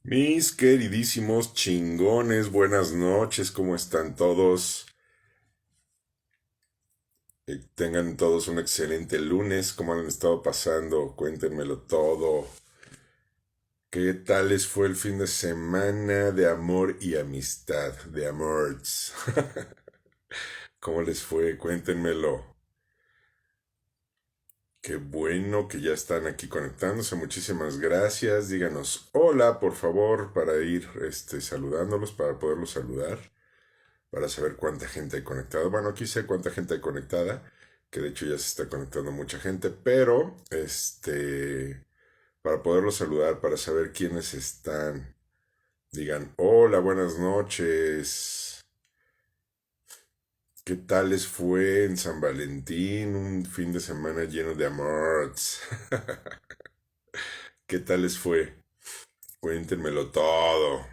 Mis queridísimos chingones, buenas noches, ¿cómo están todos? Tengan todos un excelente lunes, ¿cómo han estado pasando? Cuéntenmelo todo. ¿Qué tal les fue el fin de semana de amor y amistad? De amorts. ¿Cómo les fue? Cuéntenmelo. Qué bueno que ya están aquí conectándose. Muchísimas gracias. Díganos hola, por favor, para ir saludándolos, para poderlos saludar. Para saber cuánta gente hay conectada. Bueno, aquí sé cuánta gente hay conectada, que de hecho ya se está conectando mucha gente, pero para poderlos saludar, para saber quiénes están, digan, hola, buenas noches. ¿Qué tal les fue en San Valentín? Un fin de semana lleno de amores. ¿Qué tal les fue? Cuéntenmelo todo.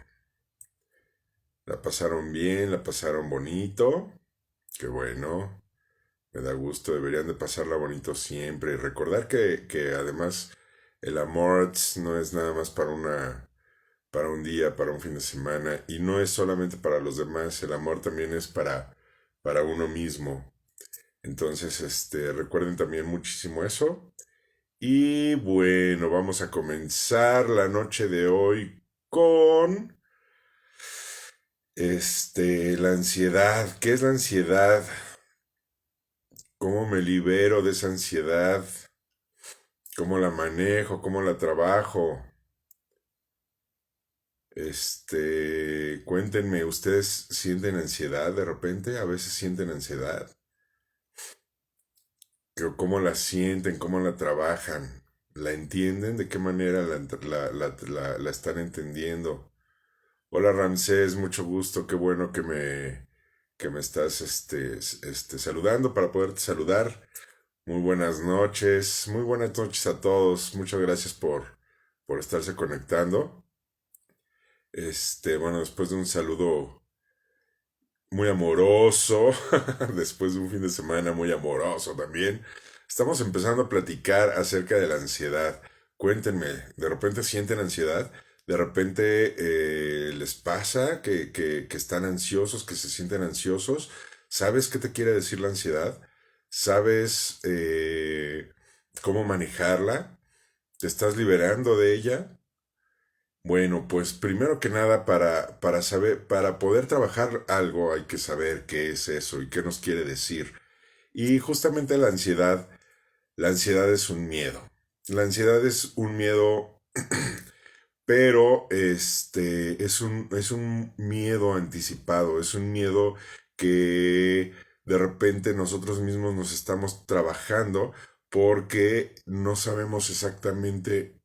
¿La pasaron bien? ¿La pasaron bonito? Qué bueno. Me da gusto, deberían de pasarla bonito siempre. Y recordar que además el amor no es nada más para un día, para un fin de semana, y no es solamente para los demás, el amor también es para uno mismo. Entonces, recuerden también muchísimo eso. Y bueno, vamos a comenzar la noche de hoy con la ansiedad. ¿Qué es la ansiedad? ¿Cómo me libero de esa ansiedad? ¿Cómo la manejo? ¿Cómo la trabajo? Cuéntenme, ¿ustedes sienten ansiedad de repente? A veces sienten ansiedad. ¿Cómo la sienten? ¿Cómo la trabajan? ¿La entienden? ¿De qué manera la están entendiendo? Hola Ramsés, mucho gusto, qué bueno que me estás saludando para poderte saludar. Muy buenas noches a todos. Muchas gracias por estarse conectando. Bueno, después de un saludo muy amoroso, después de un fin de semana muy amoroso también, estamos empezando a platicar acerca de la ansiedad. Cuéntenme, ¿de repente sienten ansiedad? ¿De repente les pasa que están ansiosos, que se sienten ansiosos? ¿Sabes qué te quiere decir la ansiedad? ¿Sabes cómo manejarla? ¿Te estás liberando de ella? Bueno, pues primero que nada, para saber, para poder trabajar algo hay que saber qué es eso y qué nos quiere decir. Y justamente la ansiedad es un miedo. La ansiedad es un miedo, pero es un miedo anticipado, es un miedo que de repente nosotros mismos nos estamos trabajando porque no sabemos exactamente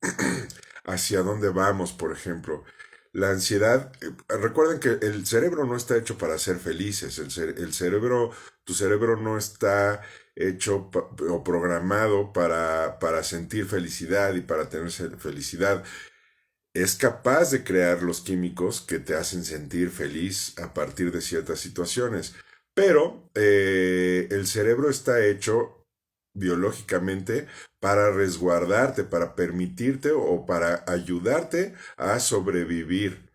hacia dónde vamos, por ejemplo. La ansiedad, recuerden que el cerebro no está hecho para ser felices, el cerebro, tu cerebro no está hecho o programado para sentir felicidad y para tener felicidad. Es capaz de crear los químicos que te hacen sentir feliz a partir de ciertas situaciones, pero el cerebro está hecho biológicamente para resguardarte, para permitirte o para ayudarte a sobrevivir.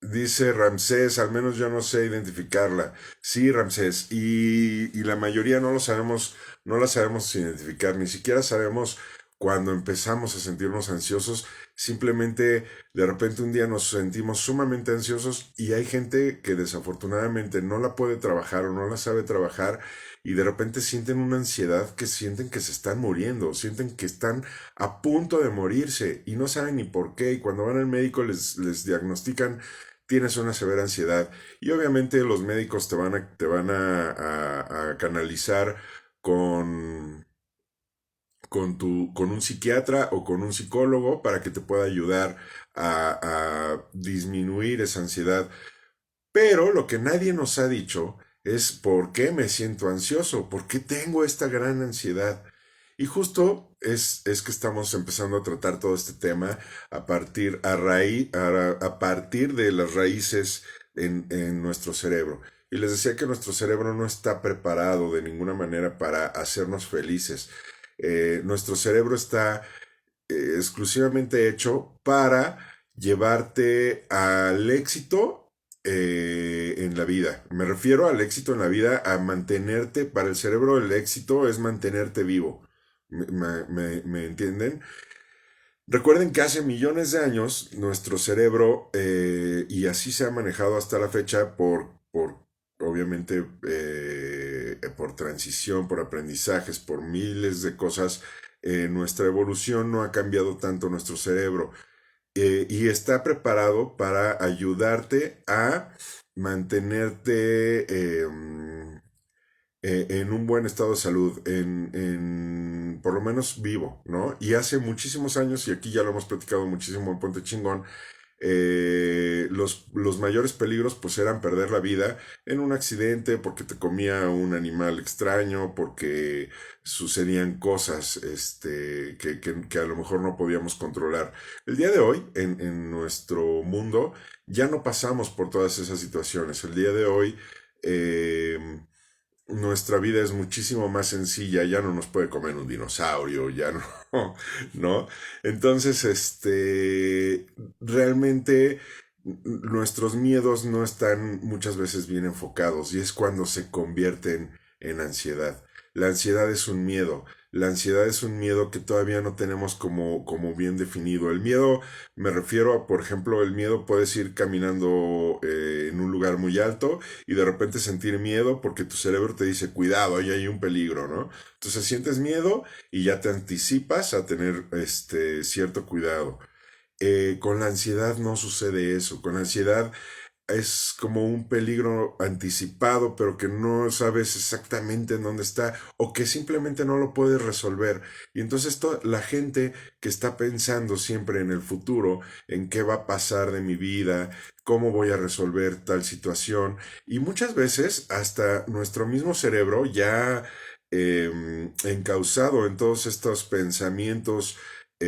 Dice Ramsés, al menos yo no sé identificarla. Sí, Ramsés, y la mayoría no lo sabemos, no la sabemos identificar, ni siquiera sabemos cuando empezamos a sentirnos ansiosos, simplemente de repente un día nos sentimos sumamente ansiosos y hay gente que desafortunadamente no la puede trabajar o no la sabe trabajar y de repente sienten una ansiedad que sienten que se están muriendo, sienten que están a punto de morirse y no saben ni por qué y cuando van al médico les diagnostican tienes una severa ansiedad y obviamente los médicos te van a canalizar con, con un psiquiatra o con un psicólogo para que te pueda ayudar a disminuir esa ansiedad. Pero lo que nadie nos ha dicho es por qué me siento ansioso, por qué tengo esta gran ansiedad. Y justo es que estamos empezando a tratar todo este tema a partir de las raíces en nuestro cerebro. Y les decía que nuestro cerebro no está preparado de ninguna manera para hacernos felices. Nuestro cerebro está exclusivamente hecho para llevarte al éxito en la vida. Me refiero al éxito en la vida, a mantenerte, para el cerebro el éxito es mantenerte vivo. ¿Me entienden? Recuerden que hace millones de años nuestro cerebro, y así se ha manejado hasta la fecha por obviamente, por transición, por aprendizajes, por miles de cosas, nuestra evolución no ha cambiado tanto nuestro cerebro, y está preparado para ayudarte a mantenerte en un buen estado de salud, por lo menos vivo, ¿no? Y hace muchísimos años, y aquí ya lo hemos platicado muchísimo en Ponte Chingón, los mayores peligros pues eran perder la vida en un accidente, porque te comía un animal extraño, porque sucedían cosas que a lo mejor no podíamos controlar. El día de hoy, en nuestro mundo, ya no pasamos por todas esas situaciones. El día de hoy, eh, nuestra vida es muchísimo más sencilla, ya no nos puede comer un dinosaurio, ya no, ¿no? Entonces, realmente nuestros miedos no están muchas veces bien enfocados y es cuando se convierten en ansiedad. La ansiedad es un miedo. La ansiedad es un miedo que todavía no tenemos como bien definido. El miedo, me refiero a, por ejemplo, el miedo puedes ir caminando en un lugar muy alto y de repente sentir miedo porque tu cerebro te dice, cuidado, ahí hay un peligro, ¿no? Entonces sientes miedo y ya te anticipas a tener cierto cuidado. Con la ansiedad no sucede eso. Con la ansiedad es como un peligro anticipado, pero que no sabes exactamente en dónde está o que simplemente no lo puedes resolver. Y entonces la gente que está pensando siempre en el futuro, en qué va a pasar de mi vida, cómo voy a resolver tal situación, y muchas veces hasta nuestro mismo cerebro ya encauzado en todos estos pensamientos, que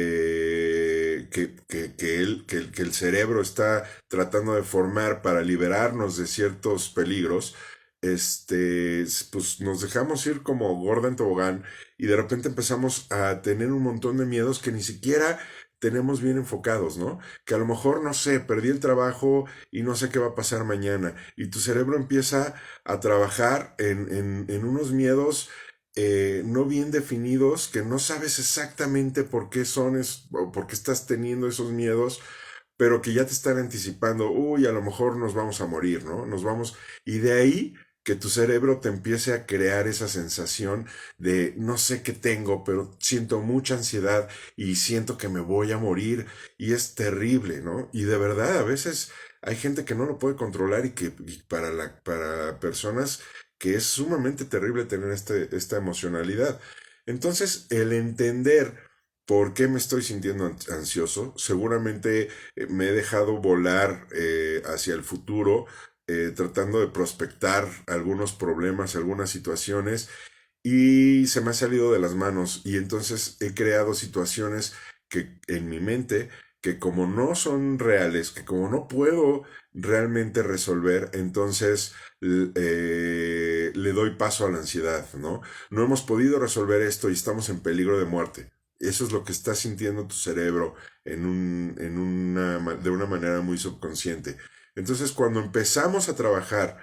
el cerebro está tratando de formar para liberarnos de ciertos peligros, pues nos dejamos ir como gorda en tobogán y de repente empezamos a tener un montón de miedos que ni siquiera tenemos bien enfocados, ¿no? Que a lo mejor, no sé, perdí el trabajo y no sé qué va a pasar mañana. Y tu cerebro empieza a trabajar en unos miedos no bien definidos, que no sabes exactamente por qué son, o por qué estás teniendo esos miedos, pero que ya te están anticipando, uy, a lo mejor nos vamos a morir, ¿no? Nos vamos, y de ahí que tu cerebro te empiece a crear esa sensación de no sé qué tengo, pero siento mucha ansiedad y siento que me voy a morir y es terrible, ¿no? Y de verdad, a veces hay gente que no lo puede controlar y para personas que es sumamente terrible tener esta emocionalidad. Entonces, el entender por qué me estoy sintiendo ansioso, seguramente me he dejado volar hacia el futuro, tratando de prospectar algunos problemas, algunas situaciones, y se me ha salido de las manos y entonces he creado situaciones que en mi mente, que como no son reales, que como no puedo realmente resolver, entonces le doy paso a la ansiedad, ¿no? No hemos podido resolver esto y estamos en peligro de muerte. Eso es lo que está sintiendo tu cerebro de una manera muy subconsciente. Entonces, cuando empezamos a trabajar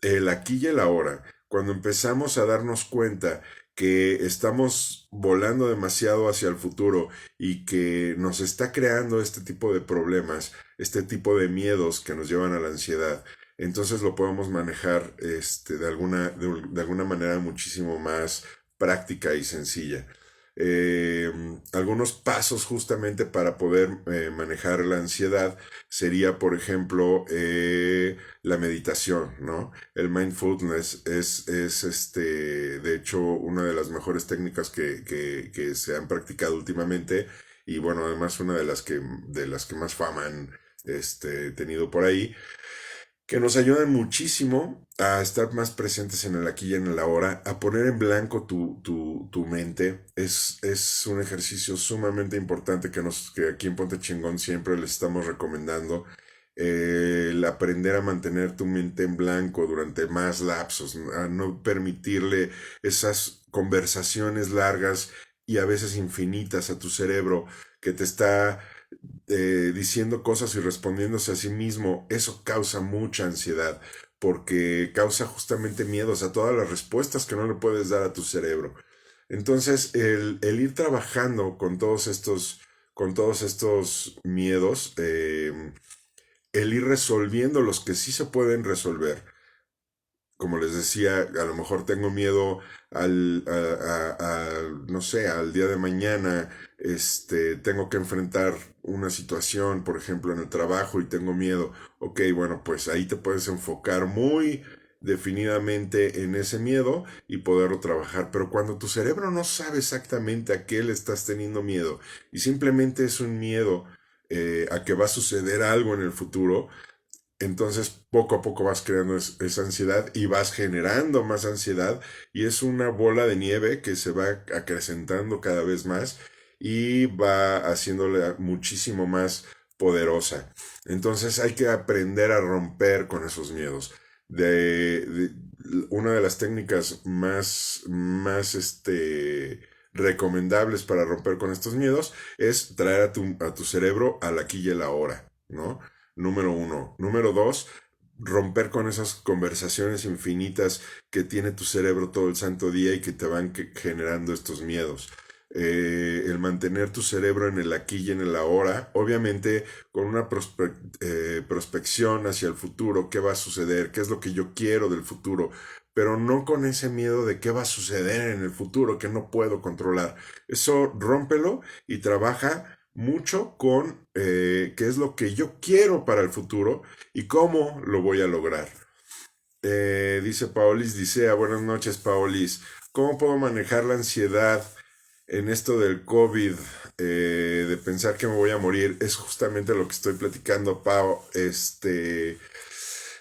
el aquí y el ahora, cuando empezamos a darnos cuenta que estamos volando demasiado hacia el futuro y que nos está creando este tipo de problemas, este tipo de miedos que nos llevan a la ansiedad, entonces lo podemos manejar de alguna manera muchísimo más práctica y sencilla. Eh, Algunos pasos justamente para poder manejar la ansiedad sería, por ejemplo, la meditación, ¿no? El mindfulness de hecho, una de las mejores técnicas que se han practicado últimamente y bueno, además una de las que más fama han tenido por ahí, que nos ayudan muchísimo a estar más presentes en el aquí y en el ahora, a poner en blanco tu mente. Es un ejercicio sumamente importante que aquí en Ponte Chingón siempre les estamos recomendando. El aprender a mantener tu mente en blanco durante más lapsos, a no permitirle esas conversaciones largas y a veces infinitas a tu cerebro que te está diciendo cosas y respondiéndose a sí mismo, eso causa mucha ansiedad, porque causa justamente miedos a todas las respuestas que no le puedes dar a tu cerebro. Entonces, el ir trabajando con todos estos miedos, el ir resolviendo los que sí se pueden resolver, como les decía, a lo mejor tengo miedo no sé, al día de mañana, tengo que enfrentar una situación, por ejemplo, en el trabajo y tengo miedo. Ok, bueno, pues ahí te puedes enfocar muy definidamente en ese miedo y poderlo trabajar. Pero cuando tu cerebro no sabe exactamente a qué le estás teniendo miedo y simplemente es un miedo a que va a suceder algo en el futuro, entonces poco a poco vas creando esa ansiedad y vas generando más ansiedad y es una bola de nieve que se va acrecentando cada vez más y va haciéndole muchísimo más poderosa. Entonces hay que aprender a romper con esos miedos. Una de las técnicas más recomendables para romper con estos miedos es traer a tu cerebro al aquí y el ahora, ¿no? Número uno. Número dos, romper con esas conversaciones infinitas que tiene tu cerebro todo el santo día y que te van generando estos miedos. El mantener tu cerebro en el aquí y en el ahora, obviamente con una prospección hacia el futuro, qué va a suceder, qué es lo que yo quiero del futuro, pero no con ese miedo de qué va a suceder en el futuro que no puedo controlar. Eso rómpelo y trabaja mucho con qué es lo que yo quiero para el futuro y cómo lo voy a lograr. Dice Paolis, dice, buenas noches Paolis, ¿cómo puedo manejar la ansiedad en esto del COVID, de pensar que me voy a morir? Es justamente lo que estoy platicando, Pau.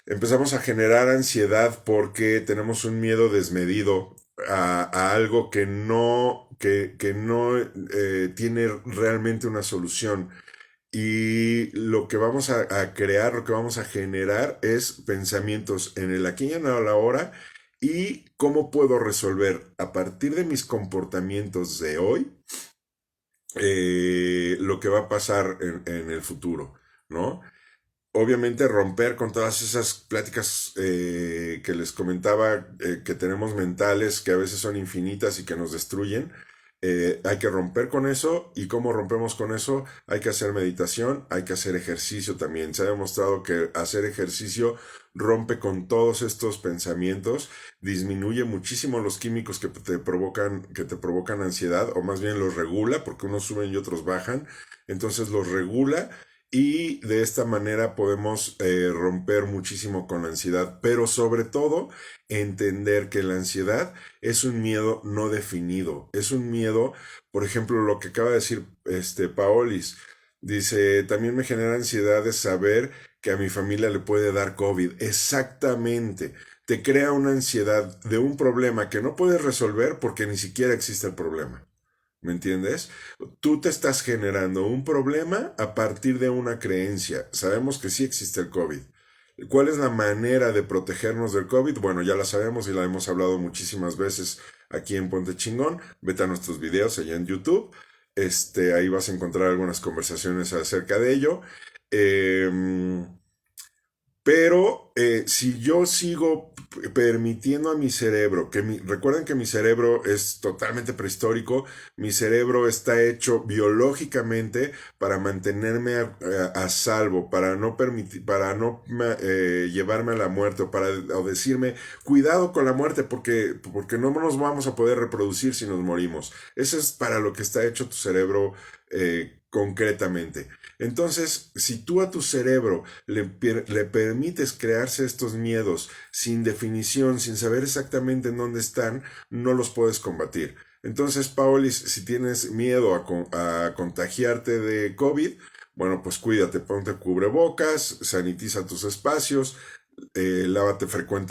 Empezamos a generar ansiedad porque tenemos un miedo desmedido a algo que no tiene realmente una solución. Y lo que vamos a crear, lo que vamos a generar es pensamientos en el aquí y en el ahora y cómo puedo resolver a partir de mis comportamientos de hoy lo que va a pasar en el futuro, ¿no? Obviamente romper con todas esas pláticas que les comentaba que tenemos mentales que a veces son infinitas y que nos destruyen. Hay que romper con eso y cómo rompemos con eso, hay que hacer meditación, hay que hacer ejercicio también. Se ha demostrado que hacer ejercicio rompe con todos estos pensamientos, disminuye muchísimo los químicos que te provocan ansiedad, o más bien los regula, porque unos suben y otros bajan, entonces los regula y de esta manera podemos romper muchísimo con la ansiedad, pero sobre todo entender que la ansiedad es un miedo no definido, es un miedo, por ejemplo, lo que acaba de decir Paolis, dice, también me genera ansiedad de saber que a mi familia le puede dar COVID. Exactamente, te crea una ansiedad de un problema que no puedes resolver porque ni siquiera existe el problema. ¿Me entiendes? Tú te estás generando un problema a partir de una creencia. Sabemos que sí existe el COVID. ¿Cuál es la manera de protegernos del COVID? Bueno, ya la sabemos y la hemos hablado muchísimas veces aquí en Ponte Chingón. Vete a nuestros videos allá en YouTube. Ahí vas a encontrar algunas conversaciones acerca de ello. Eh, pero si yo sigo permitiendo a mi cerebro, recuerden que mi cerebro es totalmente prehistórico, mi cerebro está hecho biológicamente para mantenerme a salvo, para no permitir, para no llevarme a la muerte o decirme, cuidado con la muerte porque no nos vamos a poder reproducir si nos morimos. Eso es para lo que está hecho tu cerebro concretamente. Entonces, si tú a tu cerebro le permites crearse estos miedos sin definición, sin saber exactamente en dónde están, no los puedes combatir. Entonces, Paolis, si tienes miedo a contagiarte de COVID, bueno, pues cuídate, ponte cubrebocas, sanitiza tus espacios, lávate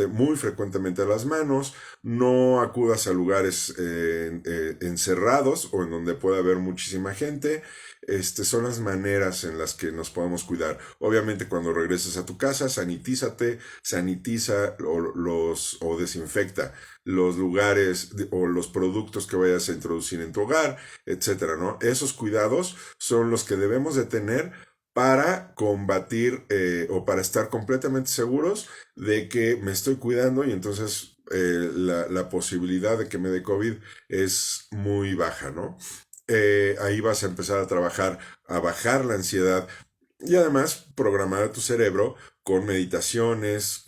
muy frecuentemente las manos, no acudas a lugares encerrados o en donde pueda haber muchísima gente. Son las maneras en las que nos podemos cuidar. Obviamente cuando regreses a tu casa, sanitiza o desinfecta los lugares o los productos que vayas a introducir en tu hogar, etcétera, ¿no? Esos cuidados son los que debemos de tener para combatir o para estar completamente seguros de que me estoy cuidando y entonces la posibilidad de que me dé COVID es muy baja, ¿no? Ahí vas a empezar a trabajar, a bajar la ansiedad y además programar a tu cerebro con meditaciones,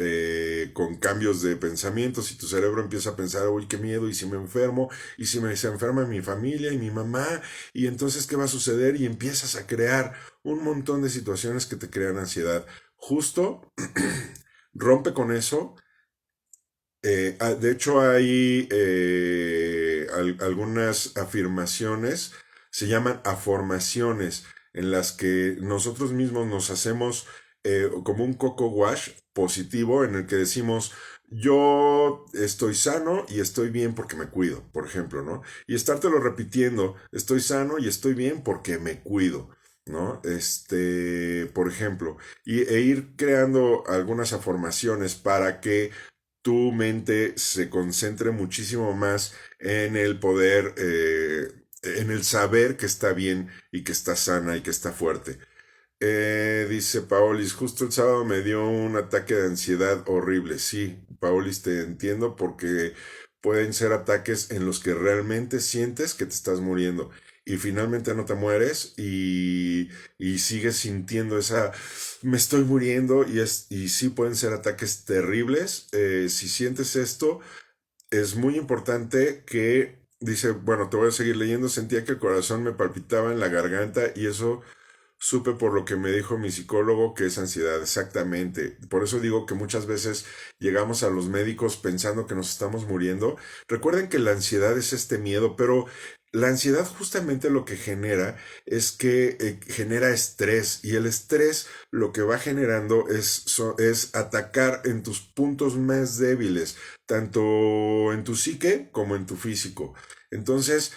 con cambios de pensamiento. Si tu cerebro empieza a pensar, uy, qué miedo, y si me enfermo, y si se enferma mi familia y mi mamá, y entonces, ¿qué va a suceder? Y empiezas a crear un montón de situaciones que te crean ansiedad. Justo rompe con eso. De hecho, hay algunas afirmaciones, se llaman afirmaciones, en las que nosotros mismos nos hacemos como un coco wash positivo, en el que decimos, yo estoy sano y estoy bien porque me cuido, por ejemplo, ¿no? Y estártelo repitiendo, estoy sano y estoy bien porque me cuido. ¿No? Por ejemplo, e ir creando algunas afirmaciones para que tu mente se concentre muchísimo más en el poder, en el saber que está bien y que está sana y que está fuerte. Dice Paolis, justo el sábado me dio un ataque de ansiedad horrible. Sí, Paolis, te entiendo porque pueden ser ataques en los que realmente sientes que te estás muriendo y finalmente no te mueres y sigues sintiendo esa, me estoy muriendo y sí pueden ser ataques terribles. Si sientes esto, es muy importante que, dice, bueno, te voy a seguir leyendo, sentía que el corazón me palpitaba en la garganta y eso supe por lo que me dijo mi psicólogo que es ansiedad, exactamente. Por eso digo que muchas veces llegamos a los médicos pensando que nos estamos muriendo. Recuerden que la ansiedad es este miedo, pero la ansiedad justamente lo que genera es que genera estrés y el estrés lo que va generando es atacar en tus puntos más débiles, tanto en tu psique como en tu físico. Entonces,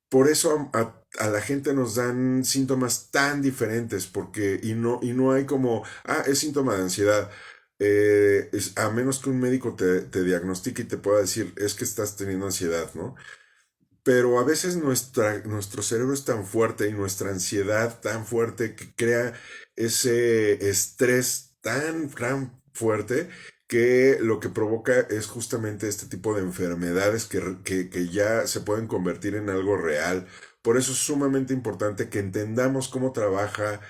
por eso a la gente nos dan síntomas tan diferentes, porque, y no hay como, es síntoma de ansiedad. A menos que un médico te diagnostique y te pueda decir, es que estás teniendo ansiedad, ¿no? Pero a veces nuestro cerebro es tan fuerte y nuestra ansiedad tan fuerte que crea ese estrés tan fuerte que lo que provoca es justamente este tipo de enfermedades que ya se pueden convertir en algo real. Por eso es sumamente importante que entendamos cómo trabajan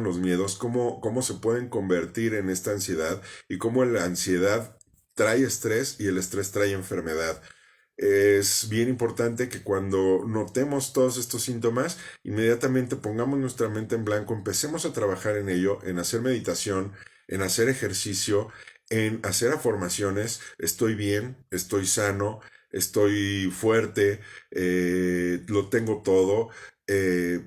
los miedos, cómo se pueden convertir en esta ansiedad y cómo la ansiedad trae estrés y el estrés trae enfermedad. Es bien importante que cuando notemos todos estos síntomas, inmediatamente pongamos nuestra mente en blanco, empecemos a trabajar en ello, en hacer meditación, en hacer ejercicio, en hacer afirmaciones, estoy bien, estoy sano, estoy fuerte, lo tengo todo. eh,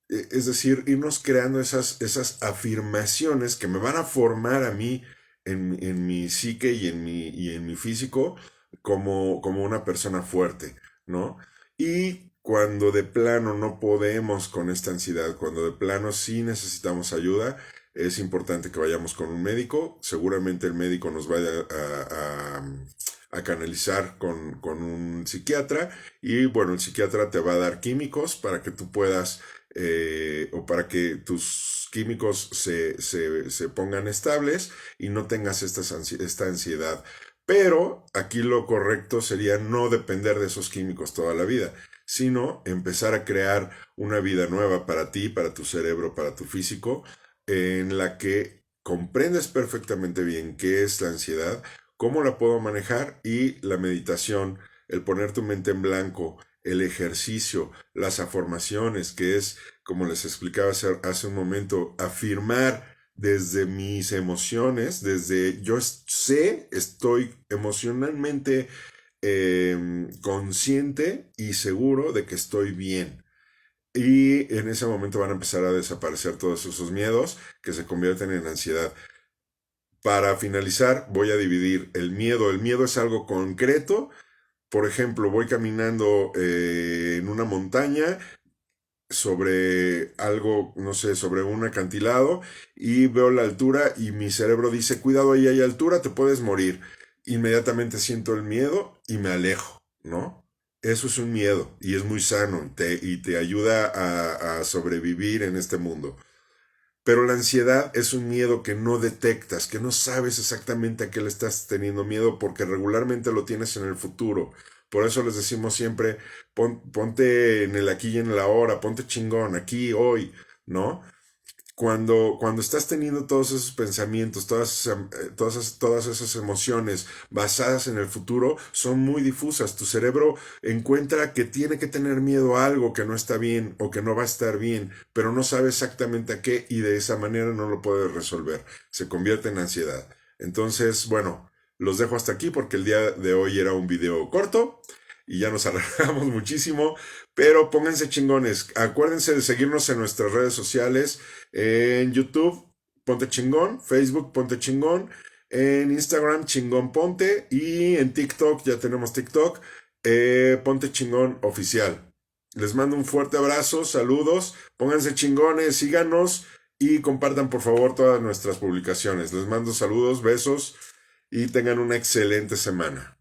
es decir, irnos creando esas afirmaciones que me van a formar a mí en mi psique y en mi físico como una persona fuerte, ¿no? Y cuando de plano no podemos con esta ansiedad, cuando de plano sí necesitamos ayuda, es importante que vayamos con un médico. Seguramente el médico nos vaya a canalizar con un psiquiatra y bueno, el psiquiatra te va a dar químicos para que tú puedas o para que tus químicos se pongan estables y no tengas esta ansiedad. Pero aquí lo correcto sería no depender de esos químicos toda la vida, sino empezar a crear una vida nueva para ti, para tu cerebro, para tu físico, en la que comprendes perfectamente bien qué es la ansiedad, cómo la puedo manejar y la meditación, el poner tu mente en blanco, el ejercicio, las afirmaciones, que es, como les explicaba hace un momento, afirmar desde mis emociones, desde yo sé, estoy emocionalmente consciente y seguro de que estoy bien. Y en ese momento van a empezar a desaparecer todos esos miedos que se convierten en ansiedad. Para finalizar, voy a dividir el miedo. El miedo es algo concreto. Por ejemplo, voy caminando en una montaña sobre algo, no sé, sobre un acantilado y veo la altura y mi cerebro dice, cuidado, ahí hay altura, te puedes morir. Inmediatamente siento el miedo y me alejo, ¿no? Eso es un miedo y es muy sano y te ayuda a sobrevivir en este mundo. Pero la ansiedad es un miedo que no detectas, que no sabes exactamente a qué le estás teniendo miedo porque regularmente lo tienes en el futuro. Por eso les decimos siempre, ponte en el aquí y en el ahora, ponte chingón, aquí, hoy, ¿no? Cuando estás teniendo todos esos pensamientos, todas esas emociones basadas en el futuro, son muy difusas. Tu cerebro encuentra que tiene que tener miedo a algo que no está bien o que no va a estar bien, pero no sabe exactamente a qué y de esa manera no lo puede resolver. Se convierte en ansiedad. Entonces, bueno, los dejo hasta aquí porque el día de hoy era un video corto y ya nos alargamos muchísimo, pero pónganse chingones. Acuérdense de seguirnos en nuestras redes sociales, en YouTube, Ponte Chingón, Facebook, Ponte Chingón, en Instagram, Chingón Ponte, y en TikTok, ya tenemos TikTok, Ponte Chingón Oficial. Les mando un fuerte abrazo, saludos, pónganse chingones, síganos y compartan por favor todas nuestras publicaciones. Les mando saludos, besos y tengan una excelente semana.